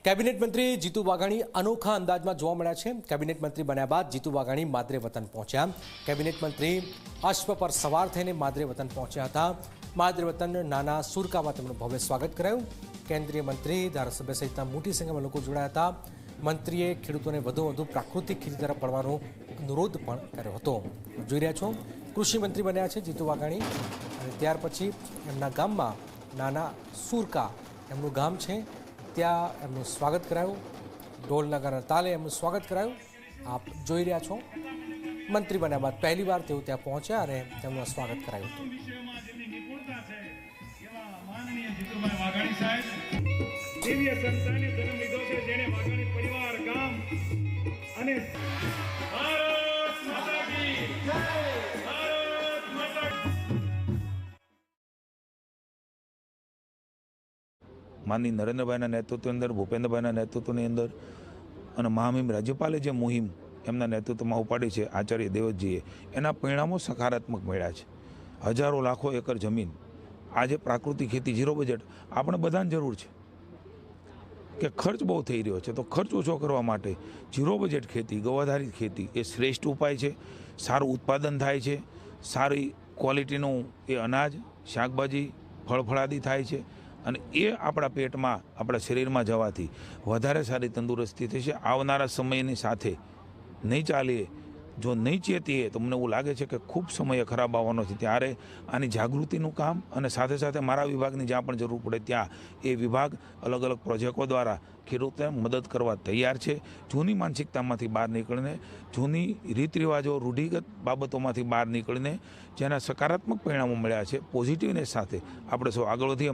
Cabinet મંત્રી જીતુ વાઘાણી અનોખા અંદાજમાં જોવા મળ્યા છે। કેબિનેટ મંત્રી બન્યા બાદ જીતુ વાઘાણી માદરે વતન પહોંચ્યા। કેબિનેટ મંત્રી અશ્વ પર સવાર થઈને માદરે વતન પહોંચ્યા હતા। માદરે વતન નાના સુરકામાં તેમનું ભવ્ય સ્વાગત કરાયું। કેન્દ્રીય મંત્રી, ધારાસભ્ય સહિતના મોટી સંખ્યામાં લોકો જોડાયા હતા। મંત્રીએ ખેડૂતોને વધુ પ્રાકૃતિક ખેતી તરફ વળવાનો અનુરોધ પણ કર્યો હતો। જોઈ રહ્યા છો, કૃષિ મંત્રી બન્યા છે જીતુ વાઘાણી અને ત્યાર પછી એમના ગામમાં નાના સુરકા એમનું ગામ છે, ત્યાં એમનું સ્વાગત કરાયું। ઢોલ નગારા તાલે એમનું સ્વાગત કરાયું। આપ જોઈ રહ્યા છો, મંત્રી બન્યા બાદ પહેલી વાર તેઓ ત્યાં પહોંચ્યા અને તેમનું સ્વાગત કરાયું હતું। માનનીય નરેન્દ્રભાઈના નેતૃત્વ અંદર, ભૂપેન્દ્રભાઈના નેતૃત્વની અંદર અને મહામહિમ રાજ્યપાલે જે મુહિમ એમના નેતૃત્વમાં ઉપાડી છે આચાર્ય દેવજીએ, એના પરિણામો સકારાત્મક મળ્યા છે। હજારો લાખો એકર જમીન, આજે પ્રાકૃતિક ખેતી, ઝીરો બજેટ, આપણે બધાને જરૂર છે કે ખર્ચ બહુ થઈ રહ્યો છે, તો ખર્ચ ઓછો કરવા માટે ઝીરો બજેટ ખેતી, ગૌ આધારિત ખેતી એ શ્રેષ્ઠ ઉપાય છે। સારું ઉત્પાદન થાય છે, સારી ક્વોલિટીનું એ અનાજ, શાકભાજી, ફળફળાદી થાય છે અને એ આપણા પેટમાં, આપણા શરીરમાં જવાથી વધારે સારી તંદુરસ્તી થશે। આવનારા સમયની સાથે નહીં ચાલીએ, જો નહીં ચેતીએ તો મને એવું લાગે છે કે ખૂબ સમય ખરાબ આવવાનો છે। ત્યારે આની જાગૃતિનું કામ અને સાથે સાથે મારા વિભાગની જ્યાં પણ જરૂર પડે ત્યાં એ વિભાગ અલગ અલગ પ્રોજેક્ટો દ્વારા ખેડૂતોને મદદ કરવા તૈયાર છે। જૂની માનસિકતામાંથી બહાર નીકળીને, જૂની રીત રિવાજો, રૂઢિગત બાબતોમાંથી બહાર નીકળીને જેના સકારાત્મક પરિણામો મળ્યા છે, પોઝિટિવનેસ સાથે આપણે સૌ આગળ વધીએ।